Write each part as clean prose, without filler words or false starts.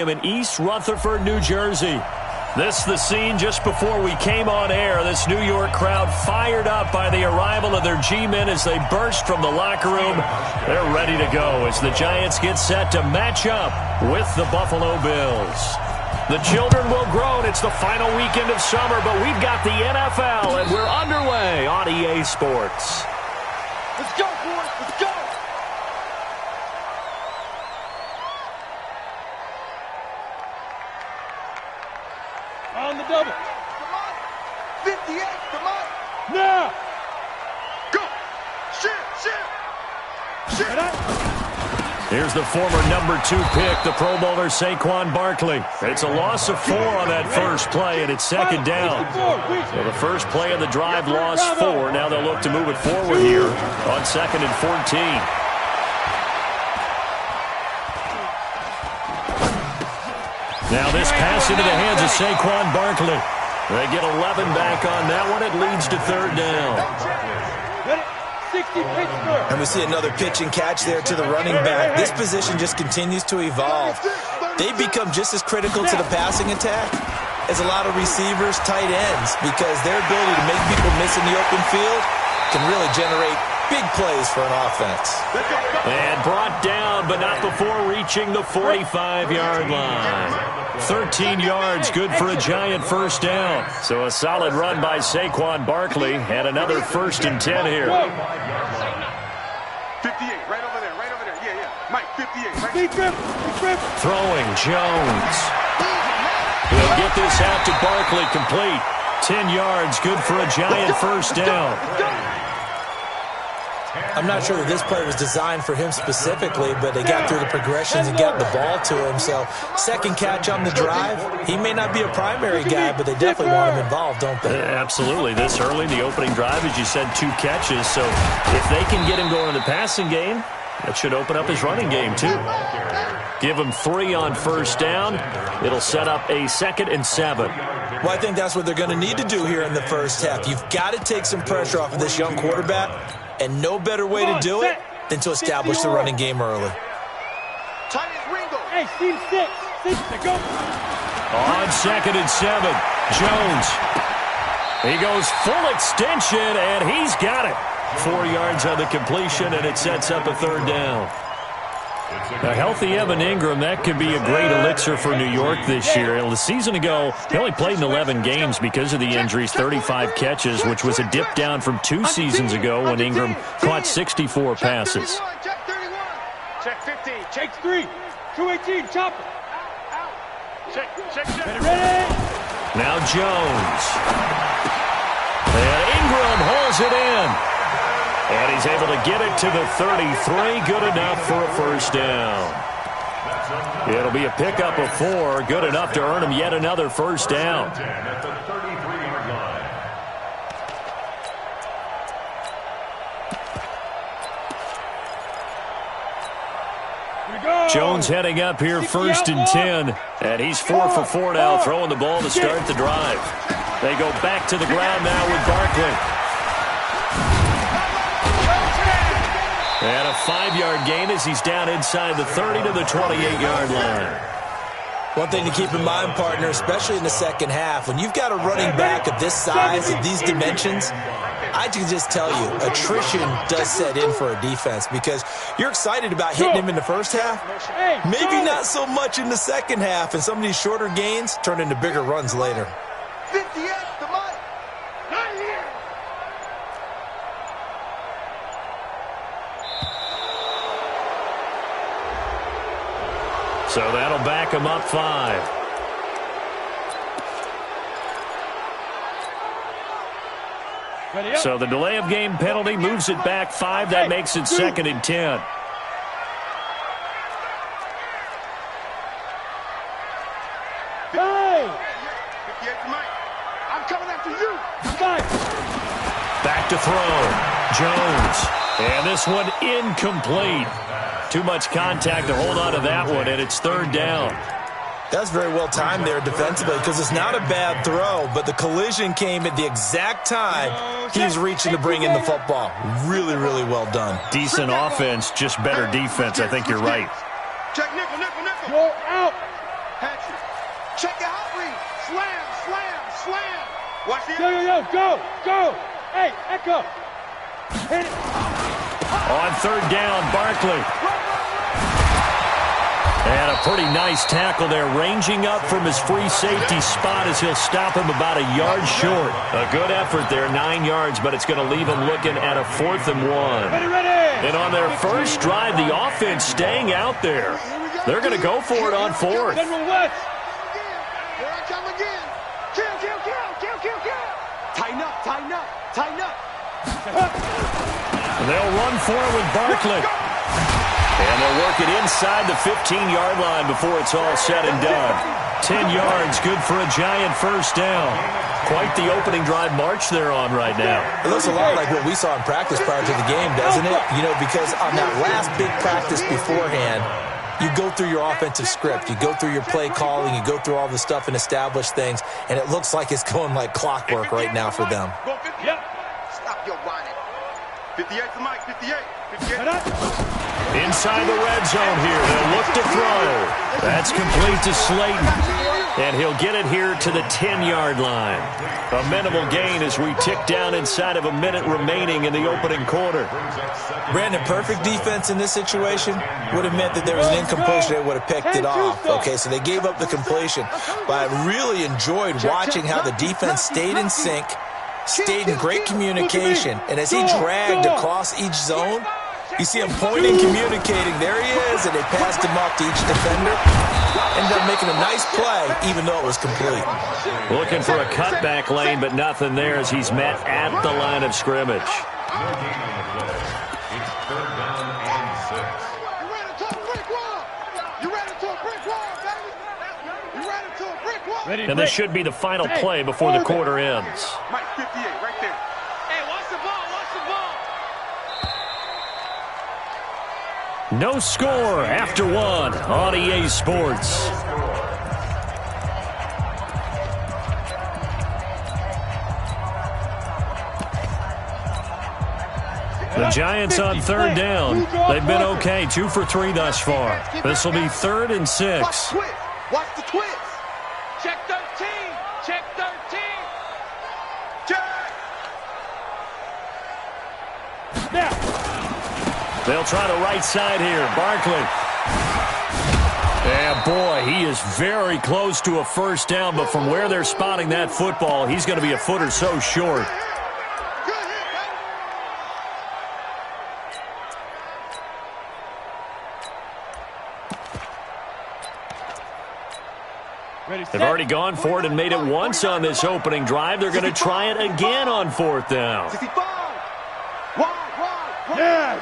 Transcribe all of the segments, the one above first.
In East Rutherford, New Jersey. This is the scene just before we came on air. This New York crowd fired up by the arrival of their G-men as they burst from the locker room. They're ready to go as the Giants get set to match up with the Buffalo Bills. The children will groan. It's the final weekend of summer, but we've got the NFL, and we're underway on EA Sports. Let's go, boys. Let's go. On the double. Come on. 58. Come on. Now. Go. Shoot. Here's the former number 2 pick, the Pro Bowler Saquon Barkley. It's a loss of 4 on that first play, and it's second down. So the first play of the drive lost 4. Now they'll look to move it forward here on 2nd and 14. Now this pass into the hands of Saquon Barkley. They get 11 back on that one. It leads to 3rd down. And we see another pitch and catch there to the running back. This position just continues to evolve. They become just as critical to the passing attack as a lot of receivers, tight ends, because their ability to make people miss in the open field can really generate big plays for an offense. And brought down, but not before reaching the 45-yard line. 13 yards, good for a Giant first down. So a solid run by Saquon Barkley, and another 1st and 10 here. 58, right over there. Yeah. Mike, 58. Right. Throwing, Jones. He'll get this out to Barkley, complete. 10 yards, good for a Giant first down. I'm not sure that this play was designed for him specifically, but they got through the progressions and got the ball to him. So, second catch on the drive. He may not be a primary guy, but they definitely want him involved, don't they? Absolutely. This early, the opening drive, as you said, 2 catches. So, if they can get him going in the passing game, that should open up his running game, too. Give him 3 on first down. It'll set up a 2nd and 7. Well, I think that's what they're going to need to do here in the first half. You've got to take some pressure off of this young quarterback. And no better way to do it than to establish the running game early. Hey, team 6 to go. On 2nd and 7, Jones. He goes full extension, and he's got it. 4 yards on the completion, and it sets up a 3rd down. A healthy Evan Ingram, that could be a great elixir for New York this year. A season ago, he only played in 11 games because of the injuries, 35 catches, which was a dip down from 2 seasons ago when Ingram caught 64 passes. Check 15. Check 3. 218. Chopper. Check. Ready. Now Jones. And Ingram holds it in. And he's able to get it to the 33. Good enough for a first down. It'll be a pickup of 4. Good enough to earn him yet another first down. Jones heading up here 1st and 10. And he's 4 for 4 now, throwing the ball to start the drive. They go back to the ground now with Barkley. And a 5-yard gain as he's down inside the 30 to the 28-yard line. One thing to keep in mind, partner, especially in the second half, when you've got a running back of this size, of these dimensions, I can just tell you, attrition does set in for a defense because you're excited about hitting him in the first half, maybe not so much in the second half, and some of these shorter gains turn into bigger runs later. 58, come on. Not here. So that'll back him up 5. So the delay of game penalty moves it back 5. That makes it 2nd and 10. Hey! 58 for Mike. I'm coming after you. Back to throw. Jones. And this one incomplete. Too much contact to hold on to that one, and it's 3rd down. That's very well timed there defensively because it's not a bad throw, but the collision came at the exact time he was reaching to bring in the football. Really, really well done. Decent offense, just better defense. I think you're right. Check nickel. Go out. Check it out, Reed. Slam, slam, slam. Watch it. Yo, go. Hey, Echo. Hit it. On third down, Barkley. And a pretty nice tackle there, ranging up from his free safety spot as he'll stop him about a yard short. A good effort there, 9 yards, but it's going to leave him looking at a 4th and 1. Ready. And on their first drive, the offense staying out there. They're going to go for it on 4th. General West. Here I come again. Kill. Tighten up. And they'll run for it with Barkley. And they'll work it inside the 15-yard line before it's all said and done. 10 yards, good for a Giant first down. Quite the opening drive march they're on right now. It looks a lot like what we saw in practice prior to the game, doesn't it? You know, because on that last big practice beforehand, you go through your offensive script, you go through your play calling, you go through all the stuff and establish things, and it looks like it's going like clockwork right now for them. Yep. Stop your whining. 58 to Mike, 58. Inside the red zone here, they'll look to throw. That's complete to Slayton. And he'll get it here to the 10-yard line. A minimal gain as we tick down inside of a minute remaining in the opening quarter. Brandon, perfect defense in this situation would have meant that there was an incompletion that would have picked it off. Okay, so they gave up the completion. But I really enjoyed watching how the defense stayed in sync, stayed in great communication. And as he dragged across each zone, you see him pointing, communicating. There he is, and they passed him off to each defender. Ended up making a nice play, even though it was complete. Looking for a cutback lane, but nothing there as he's met at the line of scrimmage. And this should be the final play before the quarter ends. Mike, 58, right there. Hey, watch the ball. No score after 1 on EA Sports. The Giants on third down. They've been okay, 2 for 3 thus far. This will be 3rd and 6. Watch the twist. Check 13. Check. Now. They'll try the right side here. Barkley. And boy, he is very close to a first down, but from where they're spotting that football, he's going to be a foot or so short. They've already gone for it and made it once on this opening drive. They're going to try it again on 4th down. 65. Yes.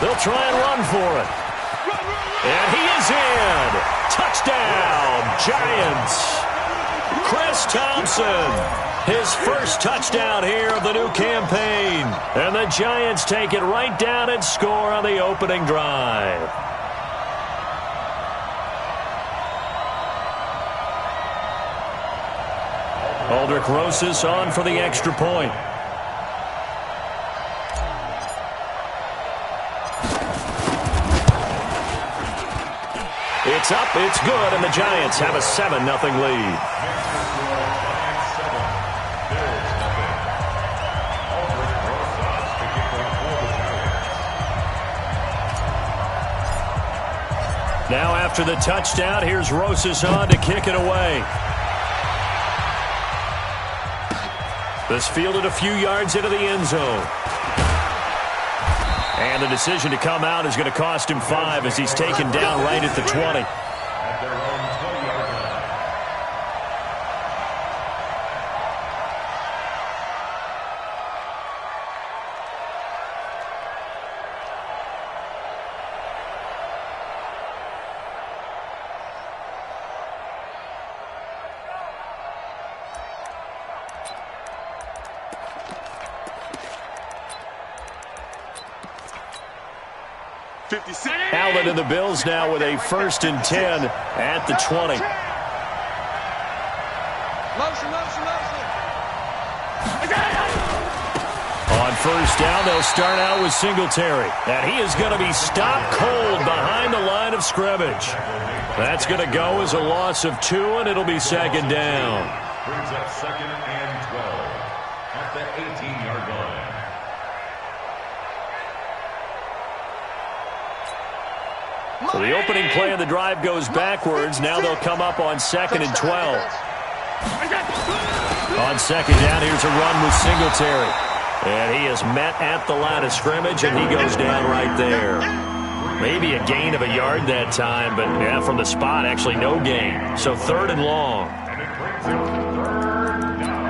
They'll try and run for it. And he is in. Touchdown, Giants. Chris Thompson, his first touchdown here of the new campaign. And the Giants take it right down and score on the opening drive. Aldrich Rosas on for the extra point. It's up, it's good, and the Giants have a 7-0 lead. Now after the touchdown, here's Rosas on to kick it away. This fielded a few yards into the end zone. And the decision to come out is going to cost him 5 as he's taken down right at the 20. Allen and the Bills now with a 1st and 10 at the 20. On first down. They'll start out with Singletary. And he is going to be stopped cold behind the line of scrimmage. That's going to go as a loss of 2, and it'll be second down. Brings up second and 12 at the 18-yard line. So the opening play of the drive goes backwards. Now they'll come up on second and 12. On second down, here's a run with Singletary. And he is met at the line of scrimmage, and he goes down right there. Maybe a gain of a yard that time, but yeah, from the spot, actually no gain. So third and long. And it brings him to third down.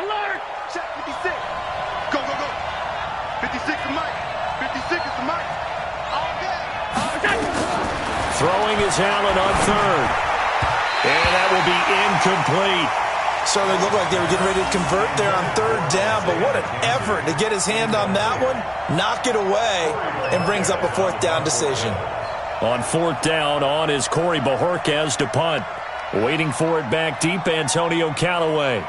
Alert! Check 56. Go, go, go. 56 is Mike. 56 is Mike. All day. Throwing is Allen on third. And that will be incomplete. Certainly looked like they were getting ready to convert there on third down, but what an effort to get his hand on that one, knock it away, and brings up a fourth down decision. On fourth down, on is Corey Bajorquez to punt. Waiting for it back deep, Antonio Callaway.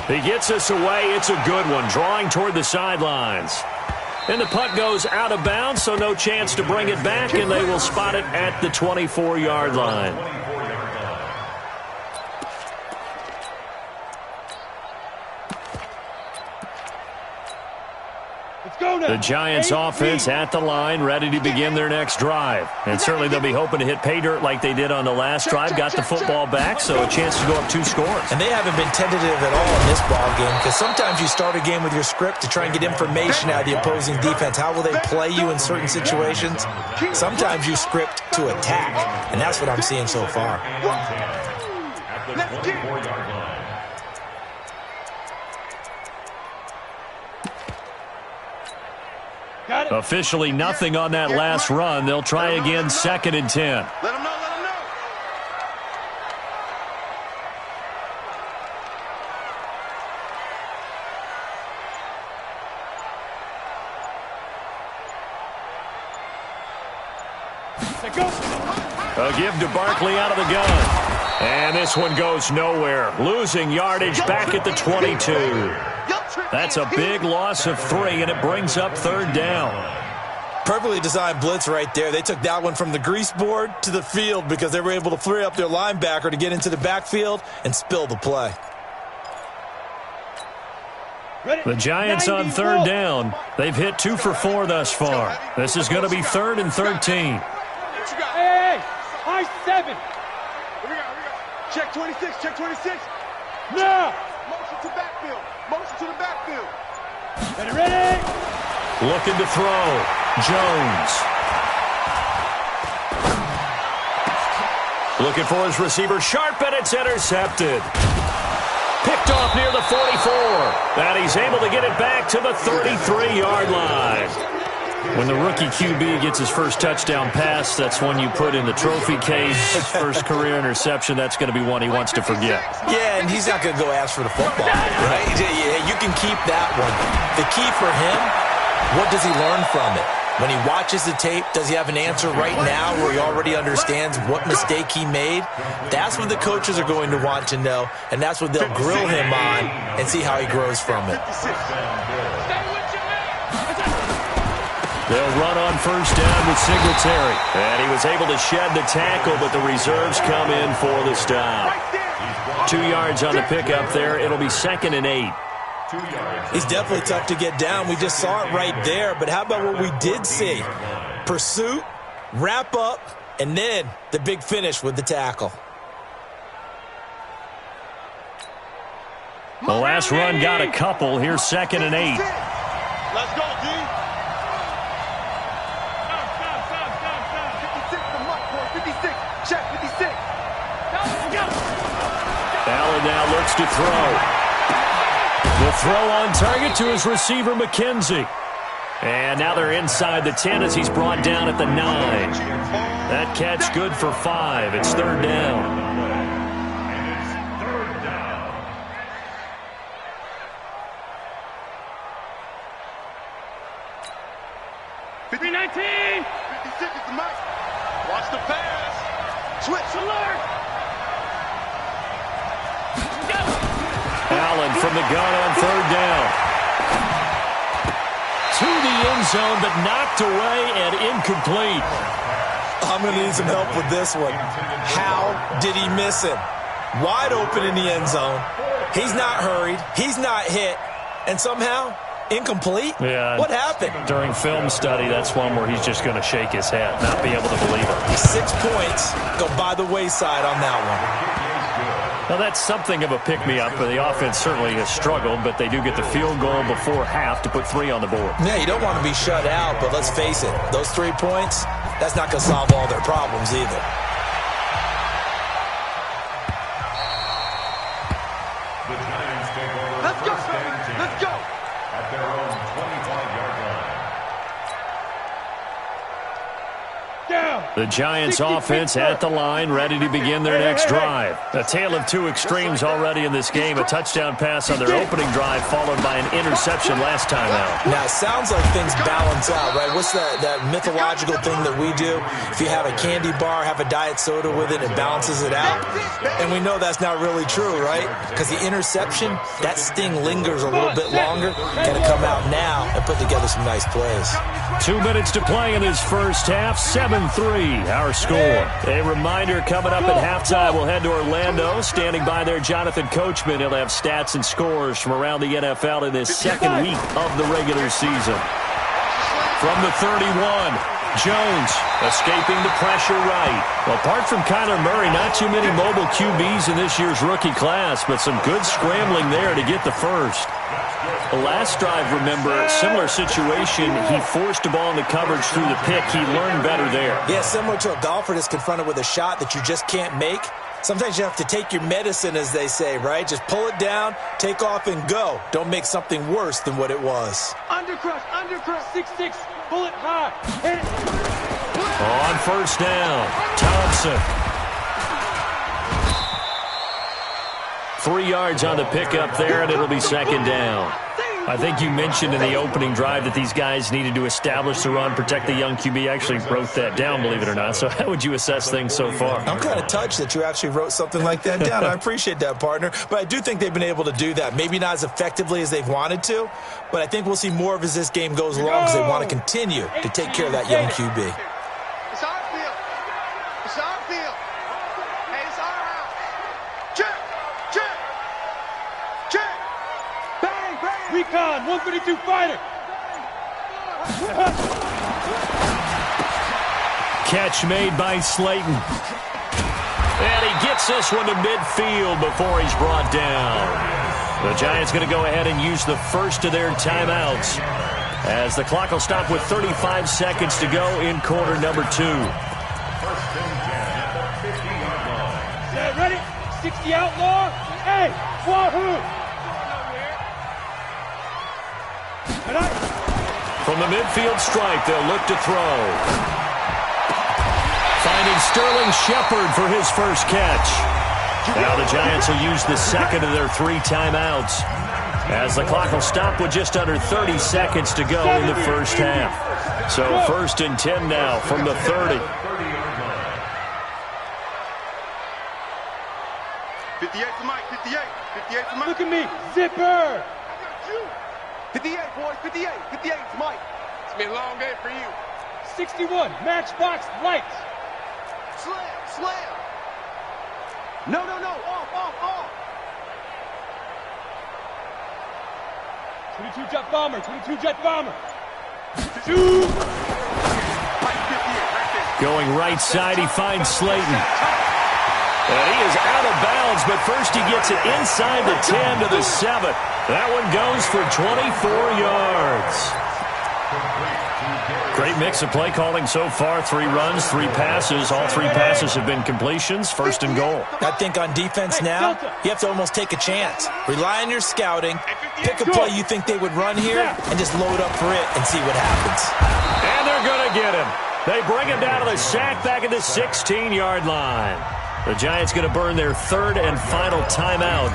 He gets us away. It's a good one, drawing toward the sidelines. And the punt goes out of bounds, so no chance to bring it back, and they will spot it at the 24-yard line. The Giants offense at the line, ready to begin their next drive. And certainly they'll be hoping to hit pay dirt like they did on the last drive. Got the football back, so a chance to go up 2 scores. And they haven't been tentative at all in this ball game, because sometimes you start a game with your script to try and get information out of the opposing defense. How will they play you in certain situations? Sometimes you script to attack, and that's what I'm seeing so far. At the 24-yard line. Officially nothing on that last run. They'll try again, second and 10. Let him know, let him know. A give to Barkley out of the gun. And this one goes nowhere. Losing yardage back at the 22. That's a big loss of 3, and it brings up third down. Perfectly designed blitz right there. They took that one from the grease board to the field because they were able to free up their linebacker to get into the backfield and spill the play. The Giants on third down. They've hit 2 for 4 thus far. This is going to be third and 13. Hey, high 7. Here we go. Check 26, check 26. No. Motion to backfield. Motion to the backfield. Ready? Looking to throw. Jones. Looking for his receiver. Sharp, and it's intercepted. Picked off near the 44. And he's able to get it back to the 33-yard line. When the rookie QB gets his first touchdown pass, that's one you put in the trophy case. His first career interception, that's going to be one he wants to forget. Yeah, and he's not going to go ask for the football, right? Yeah, you can keep that one. The key for him, what does he learn from it? When he watches the tape, does he have an answer right now where he already understands what mistake he made? That's what the coaches are going to want to know, and that's what they'll grill him on and see how he grows from it. They'll run on first down with Singletary. And he was able to shed the tackle, but the reserves come in for the stop. 2 yards on the pickup there. It'll be second and 8. He's definitely tough to get down. We just saw it right there. But how about what we did see? Pursuit, wrap up, and then the big finish with the tackle. The last run got a couple. Here's second and 8. Let's go, D. 56, check 56. Allen now looks to throw. The throw on target to his receiver, McKenzie. And now they're inside the 10 as he's brought down at the 9. That catch good for 5. It's third down. And it's third down. 319. 50 seconds to Mike. Watch the pass. Switch. Alert. Allen from the gun on third down. To the end zone, but knocked away and incomplete. I'm going to need some help with this one. How did he miss him? Wide open in the end zone. He's not hurried. He's not hit. And somehow, incomplete? Yeah. What happened? During film study, that's one where he's just going to shake his head, not be able to believe it. 6 points go by the wayside on that one. Now, that's something of a pick-me-up, but the offense certainly has struggled, but they do get the field goal before half to put 3 on the board. Yeah, you don't want to be shut out, but let's face it, those 3 points, that's not going to solve all their problems either. The Giants take over. Let's go. First and 10 Let's go. at their own 25-yard line. Down. The Giants offense at the line, ready to begin their next drive. A tale of two extremes already in this game. A touchdown pass on their opening drive, followed by an interception last time out. Now, it sounds like things balance out, right? What's that mythological thing that we do? If you have a candy bar, have a diet soda with it, it balances it out. And we know that's not really true, right? Because the interception, that sting lingers a little bit longer. Got to come out now and put together some nice plays. 2 minutes to play in this first half. 7-3, our score. A reminder, coming up at halftime, we'll head to Orlando. Standing by there, Jonathan Coachman. He'll have stats and scores from around the NFL in this second week of the regular season. From the 31, Jones escaping the pressure right. Well, apart from Kyler Murray, not too many mobile QBs in this year's rookie class, but some good scrambling there to get the first. The last drive, remember, similar situation. He forced a ball in the coverage through the pick. He learned better there. Yeah, similar to a golfer that's confronted with a shot that you just can't make. Sometimes you have to take your medicine, as they say, right? Just pull it down, take off, and go. Don't make something worse than what it was. Undercrush. 6-6. Bullet high. Hit it. On first down, Thompson. 3 yards on the pickup there, and it'll be second down. I think you mentioned in the opening drive that these guys needed to establish the run, protect the young QB. I actually wrote that down, believe it or not. So how would you assess things so far? I'm kind of touched that you actually wrote something like that down. I appreciate that, partner. But I do think they've been able to do that. Maybe not as effectively as they've wanted to, but I think we'll see more of as this game goes along because they want to continue to take care of that young QB. It's our field. It's our field. Hey, it's our house. Check. Bang. Recon. 132 fighter. Catch made by Slayton. And he gets this one to midfield before he's brought down. The Giants going to go ahead and use the first of their timeouts, as the clock will stop with 35 seconds to go in quarter number 2. First and 10 at the 50-yard line. Set, ready? 60 outlaw. Hey, wahoo. From the midfield stripe, they'll look to throw. Finding Sterling Shepard for his first catch. Now the Giants will use the second of their 3 timeouts, as the clock will stop with just under 30 seconds to go in the first half. So first and 10 now from the 30. 58 to Mike. 58 to Mike. Look at me. Zipper. 58, boys. 58 to Mike. It's been a long day for you. 61. Matchbox lights. Slam. No. Off. 22 jet bomber. 22 jet bomber. Mike, 58, right there. Going right side, he finds Slayton. And he is out of bounds, but first he gets it inside the 10 to the 7. That one goes for 24 yards. Great mix of play calling so far. 3 runs, 3 passes. All 3 passes have been completions. First and goal. I think on defense now, you have to almost take a chance. Rely on your scouting. Pick a play you think they would run here and just load up for it and see what happens. And they're going to get him. They bring him down to the sack back at the 16-yard line. The Giants going to burn their 3rd and final timeout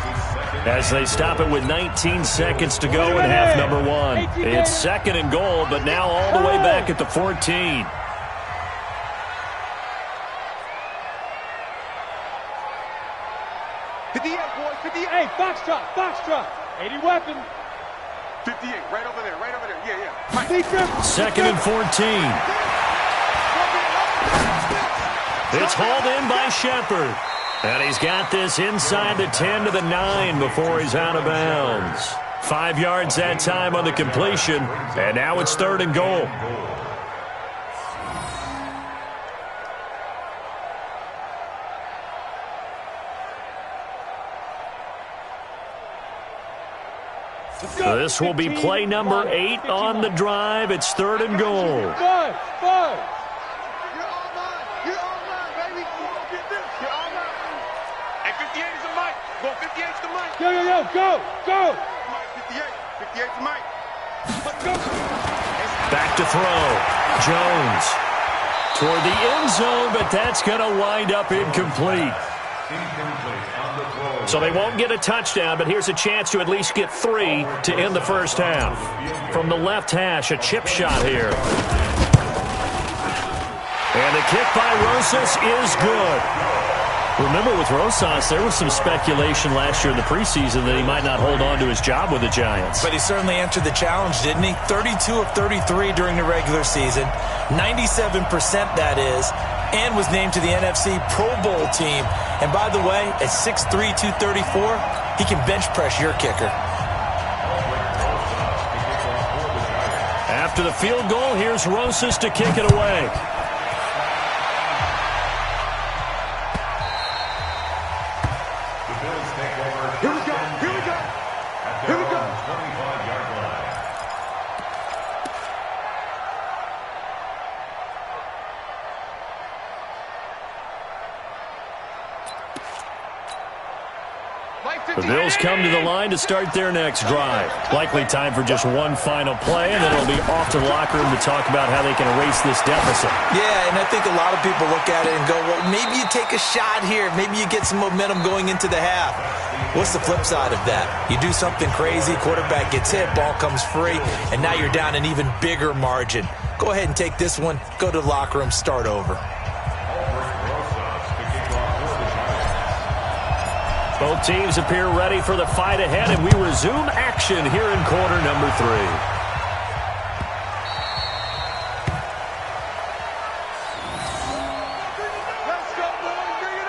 as they stop it with 19 seconds to go in half number 1. It's 2nd and goal, but now all the way back at the 14. 58, boys, 58. Hey, foxtrot. 80 weapon. 58, right over there. Yeah. Defense. 2nd and 14. It's hauled in by Shepard. And he's got this inside the 10 to the 9 before he's out of bounds. 5 yards that time on the completion. And now it's 3rd and goal. This will be play number 8 on the drive. It's 3rd and goal. Buzz. You're all mine, baby. Get this. You're all mine. Hey, 58 is the mic. Go, 58 is the mic. Yo, go. Mike, 58. 58 is the mic. Go. Back to throw. Jones toward the end zone, but that's going to wind up incomplete. So they won't get a touchdown, but here's a chance to at least get 3 to end the first half. From the left hash, a chip shot here. And the kick by Rosas is good. Remember, with Rosas, there was some speculation last year in the preseason that he might not hold on to his job with the Giants. But he certainly answered the challenge, didn't he? 32 of 33 during the regular season, 97% that is, and was named to the NFC Pro Bowl team. And by the way, at 6'3", 234, he can bench press your kicker. After the field goal, here's Rosas to kick it away. The Bills come to the line to start their next drive. Likely time for just one final play, and then it'll be off to the locker room to talk about how they can erase this deficit. Yeah, and I think a lot of people look at it and go, well, maybe you take a shot here. Maybe you get some momentum going into the half. What's the flip side of that? You do something crazy, quarterback gets hit, ball comes free, and now you're down an even bigger margin. Go ahead and take this one, go to the locker room, start over. Both teams appear ready for the fight ahead, and we resume action here in quarter number 3. Let's go, boys. Bring it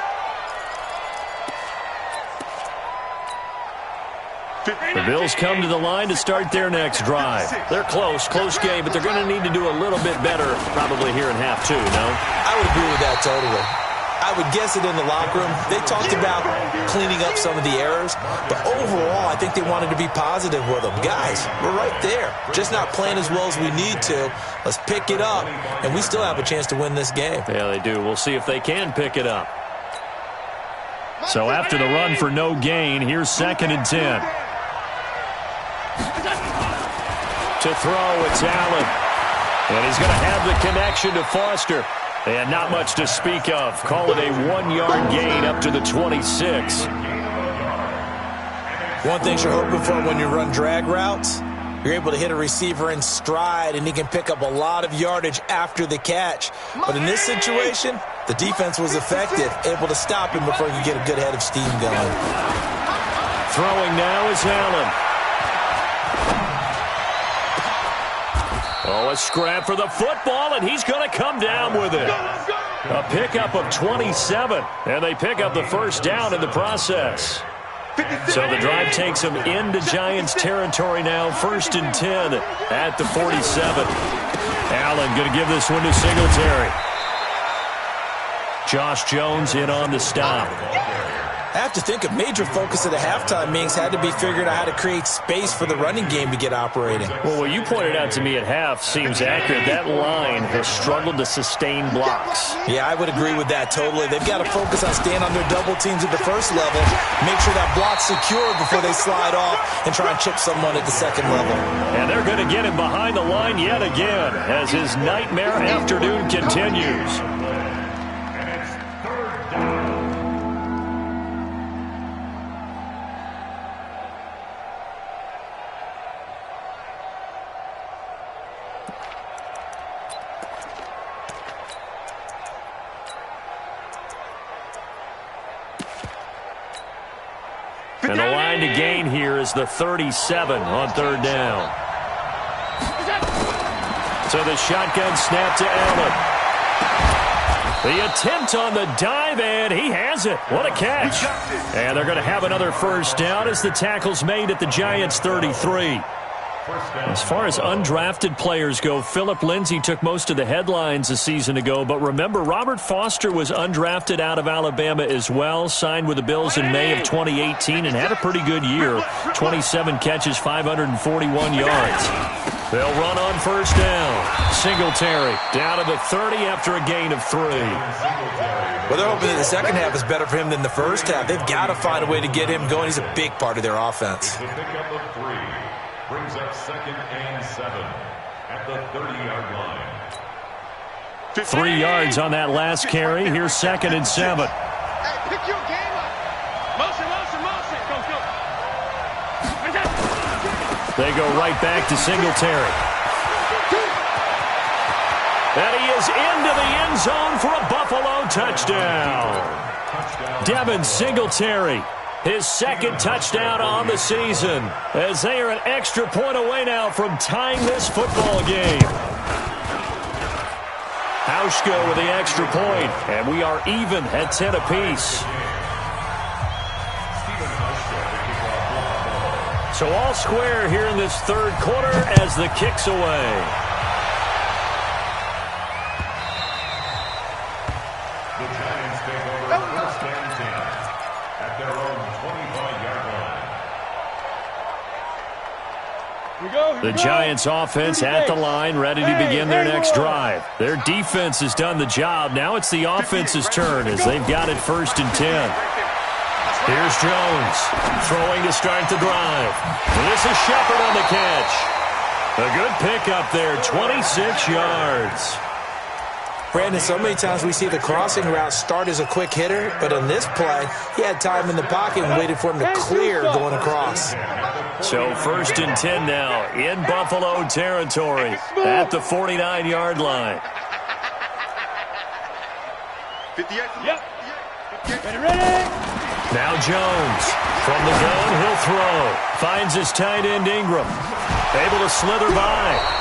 up. The Bills come to the line to start their next drive. They're close game, but they're going to need to do a little bit better probably here in half 2, no? I would agree with that totally. I would guess it in the locker room. They talked about cleaning up some of the errors, but overall, I think they wanted to be positive with them. Guys, we're right there. Just not playing as well as we need to. Let's pick it up, and we still have a chance to win this game. Yeah, they do. We'll see if they can pick it up. So after the run for no gain, here's 2nd and 10. To throw, it's Allen. And he's going to have the connection to Foster. And not much to speak of. Call it a 1-yard gain up to the 26. One thing you're hoping for when you run drag routes, you're able to hit a receiver in stride, and he can pick up a lot of yardage after the catch. But in this situation, the defense was effective, able to stop him before he could get a good head of steam going. Throwing now is Allen. Oh, a scrap for the football, and he's going to come down with it. A pickup of 27, and they pick up the first down in the process. So the drive takes them into Giants territory now, 1st and 10 at the 47. Allen going to give this one to Singletary. Josh Jones in on the stop. I have to think a major focus of the halftime meetings had to be figuring out how to create space for the running game to get operating. Well, what you pointed out to me at half seems accurate. That line has struggled to sustain blocks. Yeah, I would agree with that totally. They've got to focus on staying on their double teams at the first level, make sure that block's secure before they slide off and try and chip someone at the second level. And they're going to get him behind the line yet again as his nightmare afternoon continues. And the line to gain here is the 37 on third down. So the shotgun snap to Allen. The attempt on the dive, and he has it. What a catch. And they're going to have another first down as the tackle's made at the Giants' 33. As far as undrafted players go, Philip Lindsay took most of the headlines a season ago. But remember, Robert Foster was undrafted out of Alabama as well, signed with the Bills in May of 2018 and had a pretty good year. 27 catches, 541 yards. They'll run on first down. Singletary down to the 30 after a gain of 3. Well, they're hoping that the second half is better for him than the first half. They've got to find a way to get him going. He's a big part of their offense. The pickup of 3 brings up 2nd and 7 at the 30-yard line. 3 yards on that last carry. Here's 2nd and 7. Hey, pick your game up. Motion, motion, motion. Go, go. They go right back to Singletary. And he is into the end zone for a Buffalo touchdown. Devin Singletary, his 2nd touchdown on the season, as they are an extra point away now from tying this football game. Hauschka with the extra point, and we are even at 10 apiece. So all square here in this third quarter as the kick's away. The Giants take over 1st and 10 at their own 25-yard line. The Giants offense at the line, ready to begin their next drive. Their defense has done the job. Now it's the offense's turn as they've got it 1st and 10. Here's Jones throwing to start the drive. This is Shepard on the catch. A good pickup there, 26 yards. Brandon, so many times we see the crossing route start as a quick hitter, but on this play, he had time in the pocket and waited for him to clear going across. So 1st and 10 now in Buffalo territory at the 49-yard line. 58. Yep. Ready? Now Jones from the gun, he'll throw. Finds his tight end Ingram. Able to slither by.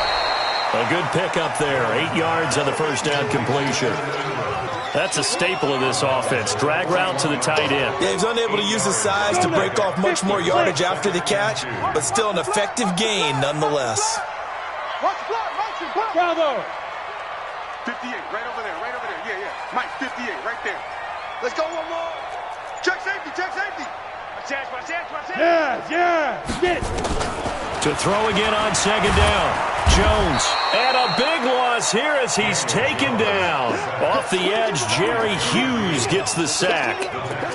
A good pickup there. 8 yards on the first down completion. That's a staple of this offense. Drag route to the tight end. Yeah, he's unable to use his size to break off much more yardage after the catch, but still an effective gain nonetheless. Watch block, watch block. Bravo. 58, right over there, right over there. Yeah, yeah. Mike, 58, right there. Let's go one more. Check safety, check safety. Watch out. Yeah. Get it. To throw again on 2nd down. Jones. And a big loss here as he's taken down. Off the edge, Jerry Hughes gets the sack.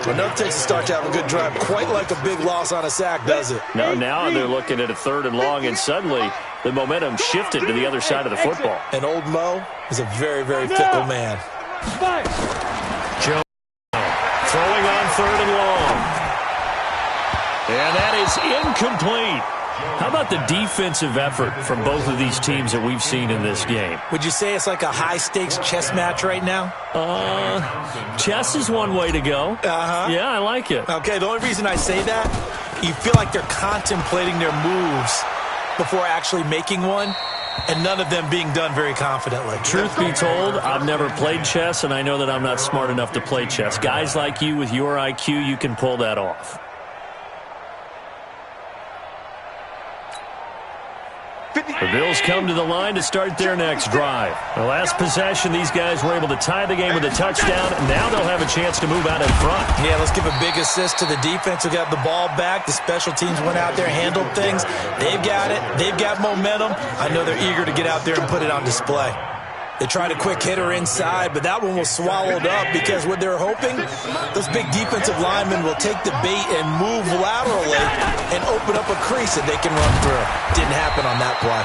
Well, no takes a start to have a good drive. Quite like a big loss on a sack, does it? Now they're looking at a 3rd and long, and suddenly the momentum shifted to the other side of the football. And old Mo is a very, very fickle man. Jones throwing on 3rd and long. And that is incomplete. How about the defensive effort from both of these teams that we've seen in this game? Would you say it's like a high-stakes chess match right now? Chess is one way to go. Uh-huh. Yeah, I like it. Okay, the only reason I say that, you feel like they're contemplating their moves before actually making one, and none of them being done very confidently. Truth be told, I've never played chess, and I know that I'm not smart enough to play chess. Guys like you with your IQ, you can pull that off. The Bills come to the line to start their next drive. The last possession, these guys were able to tie the game with a touchdown. Now they'll have a chance to move out in front. Yeah, let's give a big assist to the defense who got the ball back. The special teams went out there, handled things. They've got it. They've got momentum. I know they're eager to get out there and put it on display. They tried a quick hitter inside, but that one was swallowed up because what they're hoping, those big defensive linemen will take the bait and move laterally and open up a crease that they can run through. Didn't happen on that play.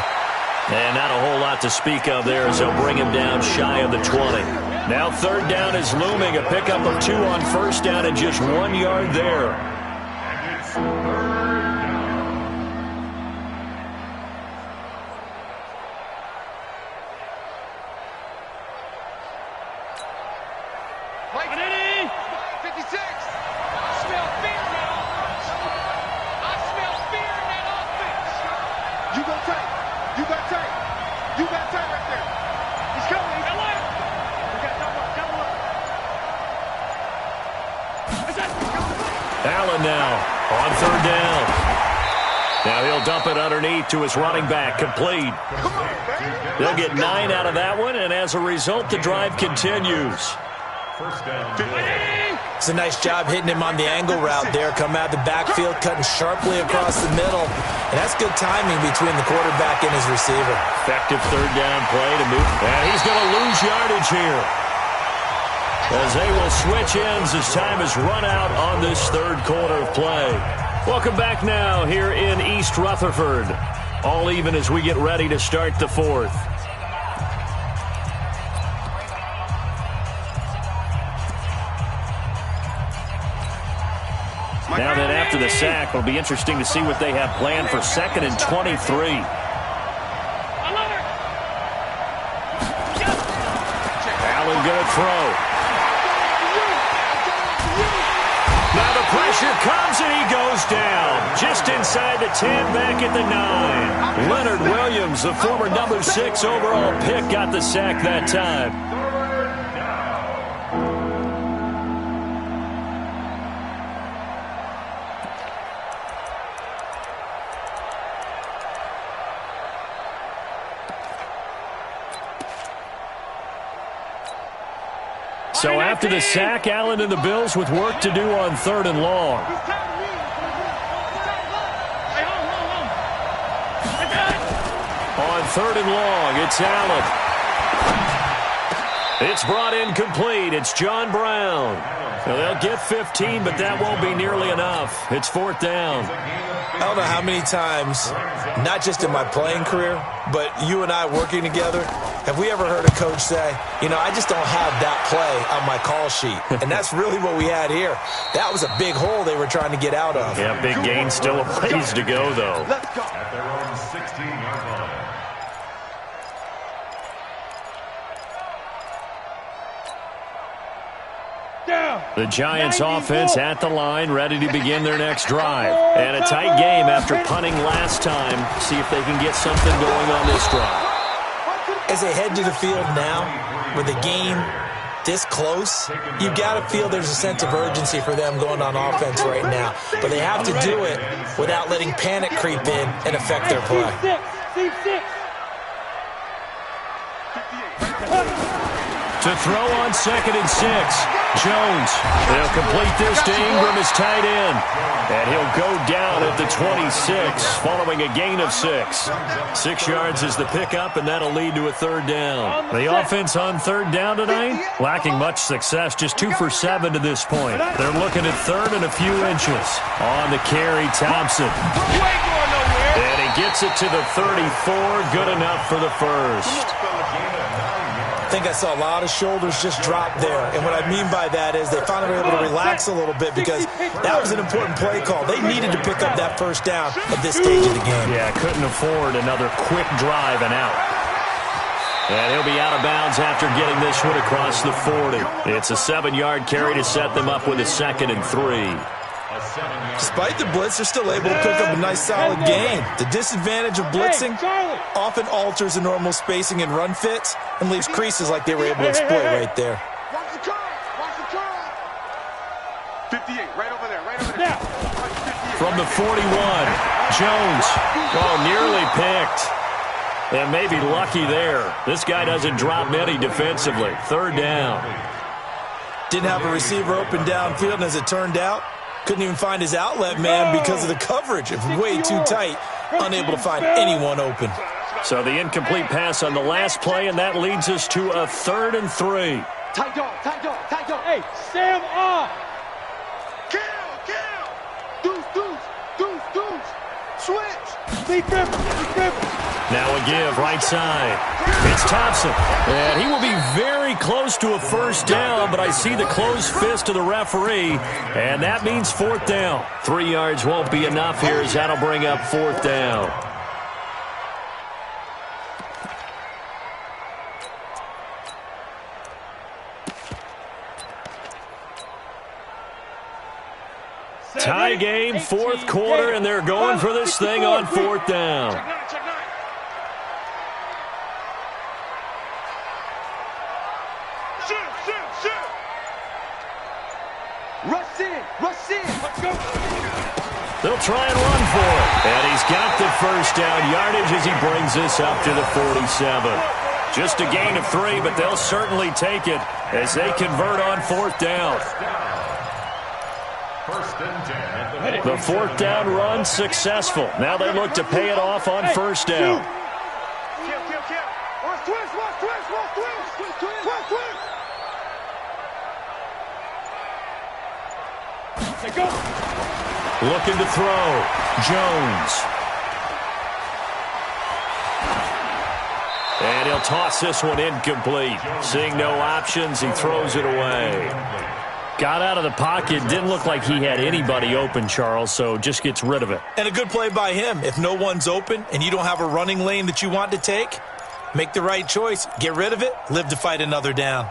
And not a whole lot to speak of there as they'll bring him down shy of the 20. Now third down is looming. A pickup of 2 on first down and just 1 yard there. And it's third down. Allen now on third down. Now he'll dump it underneath to his running back, complete. They'll get 9 out of that one, and as a result, the drive continues. First down. It's a nice job hitting him on the angle route there. Come out of the backfield, cutting sharply across the middle. And that's good timing between the quarterback and his receiver. Effective third down play to move. And he's going to lose yardage here, as they will switch ends as time is run out on this third quarter of play. Welcome back now here in East Rutherford. All even as we get ready to start the fourth. Now that after the sack, it'll be interesting to see what they have planned for 2nd and 23. Allen going to throw. Now the pressure comes and he goes down. Just inside the 10, back at the 9. Leonard Williams, the former number 6 overall pick, got the sack that time. So after the sack, Allen and the Bills with work to do on 3rd and long. On 3rd and long, it's Allen. It's brought in complete. It's John Brown. Now they'll get 15, but that won't be nearly enough. It's 4th down. I don't know how many times, not just in my playing career, but you and I working together, have we ever heard a coach say, you know, I just don't have that play on my call sheet. And that's really what we had here. That was a big hole they were trying to get out of. Yeah, big gain, still a ways to go, though. At their own 16-yard line. The Giants offense at the line, ready to begin their next drive. And a tight game after punting last time. See if they can get something going on this drive. As they head to the field now, with the game this close, you've got to feel there's a sense of urgency for them going on offense right now. But they have to do it without letting panic creep in and affect their play. To throw on 2nd and 6. Jones. They'll complete this to Ingram as tight end. And he'll go down at the 26 following a gain of 6. 6 yards is the pickup, and that'll lead to a 3rd down. The offense on 3rd down tonight, lacking much success, just 2 for 7 to this point. They're looking at 3rd and a few inches. On the carry, Thompson. And he gets it to the 34, good enough for the first. I think I saw a lot of shoulders just drop there. And what I mean by that is they finally were able to relax a little bit because that was an important play call. They needed to pick up that first down at this stage of the game. Yeah, couldn't afford another quick drive and out. And he'll be out of bounds after getting this one across the 40. It's a 7-yard carry to set them up with a 2nd and 3. Despite the blitz, they're still able to pick up a nice solid gain. The disadvantage of blitzing often alters the normal spacing and run fits and leaves creases like they were able to exploit right there. Watch the curve. Watch the curve. 58, right over there. Right over there. From the 41, Jones. Oh, nearly picked. And maybe lucky there. This guy doesn't drop many defensively. Third down. Didn't have a receiver open downfield, and as it turned out, couldn't even find his outlet man because of the coverage. It was way too tight, unable to find anyone open. So the incomplete pass on the last play, and that leads us to a 3rd and 3. Tight dog, tight dog, tight dog. Hey, Sam off. Kill. Deuce. Switch. Be careful. Now a give, right side. It's Thompson. And he will be very close to a first down, but I see the closed fist of the referee, and that means 4th down. 3 yards won't be enough here, as that'll bring up 4th down. Tie game, 4th quarter, and they're going for this thing on 4th down. Check nine. Shoot. Rush in. Let's go. They'll try and run for it. And he's got the first down yardage as he brings this up to the 47. Just a gain of 3, but they'll certainly take it as they convert on 4th down. The 4th down run successful. Now they look to pay it off on 1st down. Kill. Watch twist. Let's go. Looking to throw. Jones. And he'll toss this one incomplete. Seeing no options, he throws it away. Got out of the pocket. Didn't look like he had anybody open, Charles, so just gets rid of it. And a good play by him. If no one's open and you don't have a running lane that you want to take, make the right choice. Get rid of it. Live to fight another down.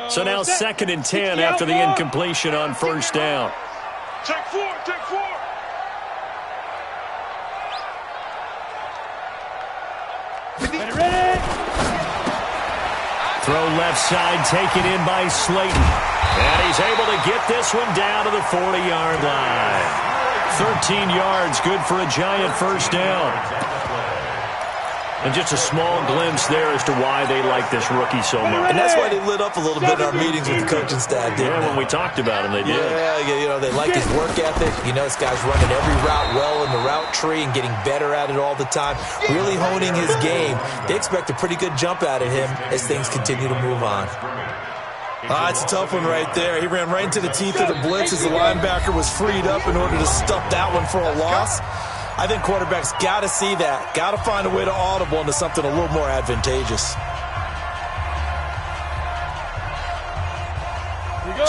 So now 2nd and 10 after the incompletion on 1st down. Take four. Ready. Throw left side, taken in by Slayton. And he's able to get this one down to the 40-yard line. 13 yards, good for a giant first down. And just a small glimpse there as to why they like this rookie so much. And that's why they lit up a little bit in our meetings with the coaching staff, didn't they? When we talked about him, they did. Yeah, they like his work ethic. This guy's running every route well in the route tree and getting better at it all the time, really honing his game. They expect a pretty good jump out of him as things continue to move on. It's a tough one right there. He ran right into the teeth of the blitz as the linebacker was freed up in order to stuff that one for a loss. I think quarterbacks got to see that. Got to find a way to audible into something a little more advantageous.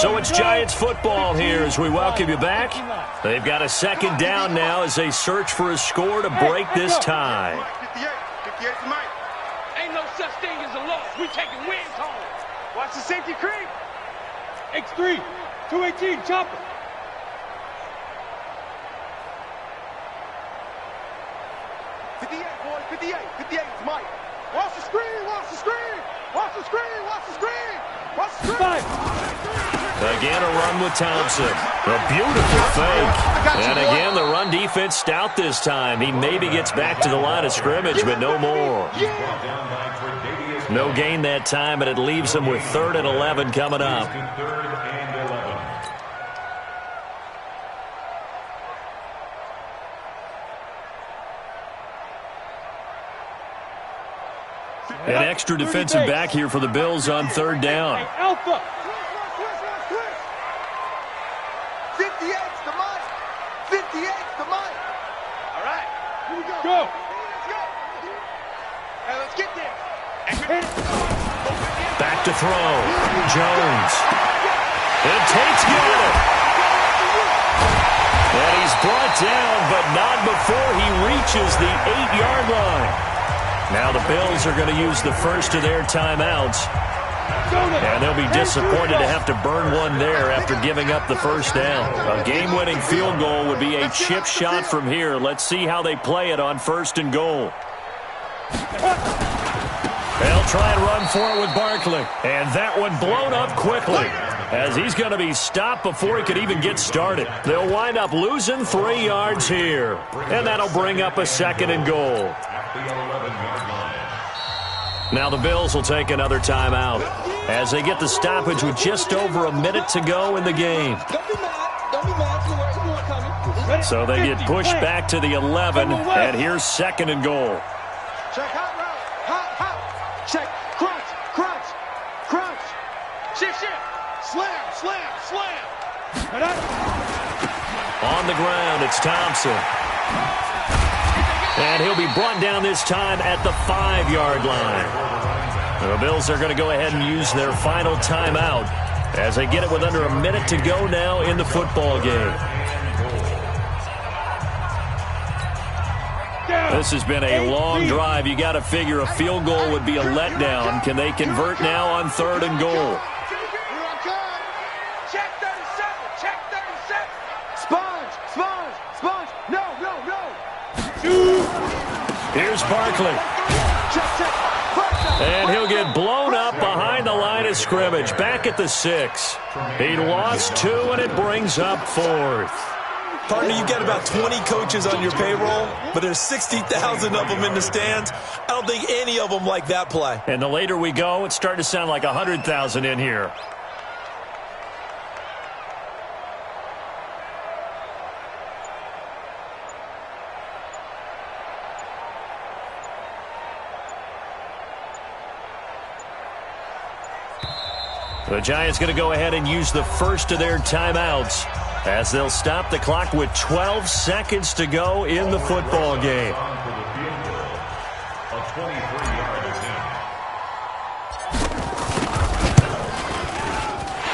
So it's Giants football here as we welcome you back. They've got a 2nd down now as they search for a score to break this tie. 58 Mike. Ain't no such thing as a loss. We taking wins home. Watch the safety creep. X3, 218, chopper. 58, boys, 58 is Mike. Watch the screen. Again, a run with Thompson. A beautiful fake. And again, the run defense stout this time. He maybe gets back to the line of scrimmage, but no more. No gain that time, and it leaves him with 3rd and 11 coming up. An extra defensive back here for the Bills on 3rd down. Alpha. 58's the Mike. 58's the Mike. All right. Here we go. Go. Let's go. Hey, let's get there. Back to throw. Jones. And Tate's got it. And he's brought down, but not before he reaches the 8-yard line. Now the Bills are going to use the first of their timeouts. And they'll be disappointed to have to burn one there after giving up the first down. A game-winning field goal would be a chip shot from here. Let's see how they play it on 1st and goal. They'll try and run for it with Barkley. And that one blown up quickly as he's going to be stopped before he could even get started. They'll wind up losing 3 yards here. And that'll bring up a 2nd and goal. the 11-yard line. Now the Bills will take another timeout as they get the stoppage with just over a minute to go in the game. Don't be mad. Don't be mad. So they get pushed back to the 11, and here's 2nd and goal. Check hot route. Hot. Check. Crunch. Shift. Slam. On the ground, it's Thompson. And he'll be brought down this time at the 5-yard line. The Bills are going to go ahead and use their final timeout as they get it with under a minute to go now in the football game. This has been a long drive. You got to figure a field goal would be a letdown. Can they convert now on 3rd and goal? Check 37. Sponge. No. Here's Barkley. And he'll get blown up behind the line of scrimmage. Back at the 6. He lost 2, and it brings up 4th. Partner, you got about 20 coaches on your payroll, but there's 60,000 of them in the stands. I don't think any of them like that play. And the later we go, it's starting to sound like 100,000 in here. The Giants going to go ahead and use the first of their timeouts as they'll stop the clock with 12 seconds to go in the football game.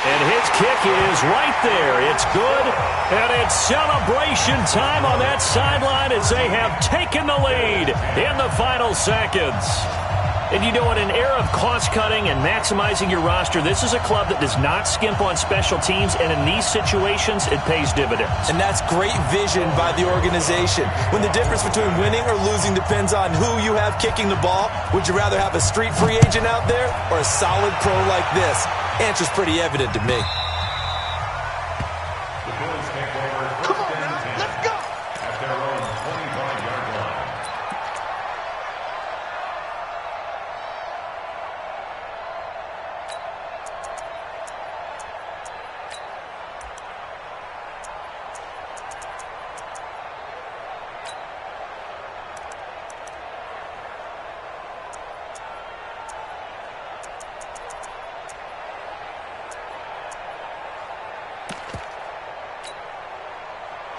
And his kick is right there. It's good, and it's celebration time on that sideline as they have taken the lead in the final seconds. And you know, in an era of cost-cutting and maximizing your roster, this is a club that does not skimp on special teams, and in these situations, it pays dividends. And that's great vision by the organization. When the difference between winning or losing depends on who you have kicking the ball, would you rather have a street free agent out there or a solid pro like this? Answer's pretty evident to me.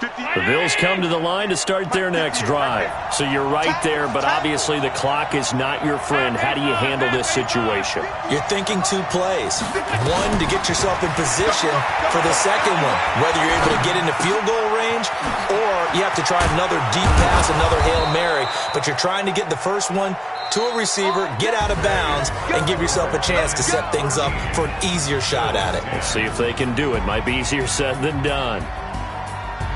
The Bills come to the line to start their next drive. So you're right there, but obviously the clock is not your friend. How do you handle this situation? You're thinking 2 plays. One, to get yourself in position for the second one, whether you're able to get into field goal range or you have to try another deep pass, another Hail Mary, but you're trying to get the first one to a receiver, get out of bounds, and give yourself a chance to set things up for an easier shot at it. We'll see if they can do it. Might be easier said than done.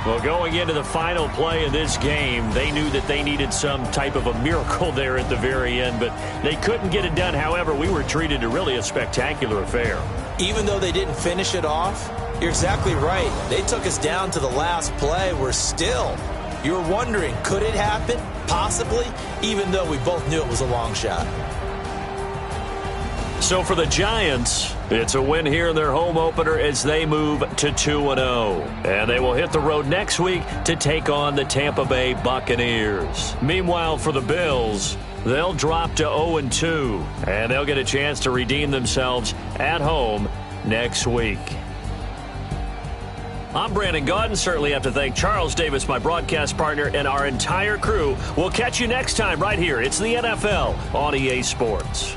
Well, going into the final play of this game, they knew that they needed some type of a miracle there at the very end, but they couldn't get it done. However, we were treated to really a spectacular affair. Even though they didn't finish it off, you're exactly right. They took us down to the last play. We're still. You were wondering, could it happen? Possibly, even though we both knew it was a long shot. So for the Giants, it's a win here in their home opener as they move to 2-0. And they will hit the road next week to take on the Tampa Bay Buccaneers. Meanwhile, for the Bills, they'll drop to 0-2. And they'll get a chance to redeem themselves at home next week. I'm Brandon Gaudin. Certainly have to thank Charles Davis, my broadcast partner, and our entire crew. We'll catch you next time right here. It's the NFL on EA Sports.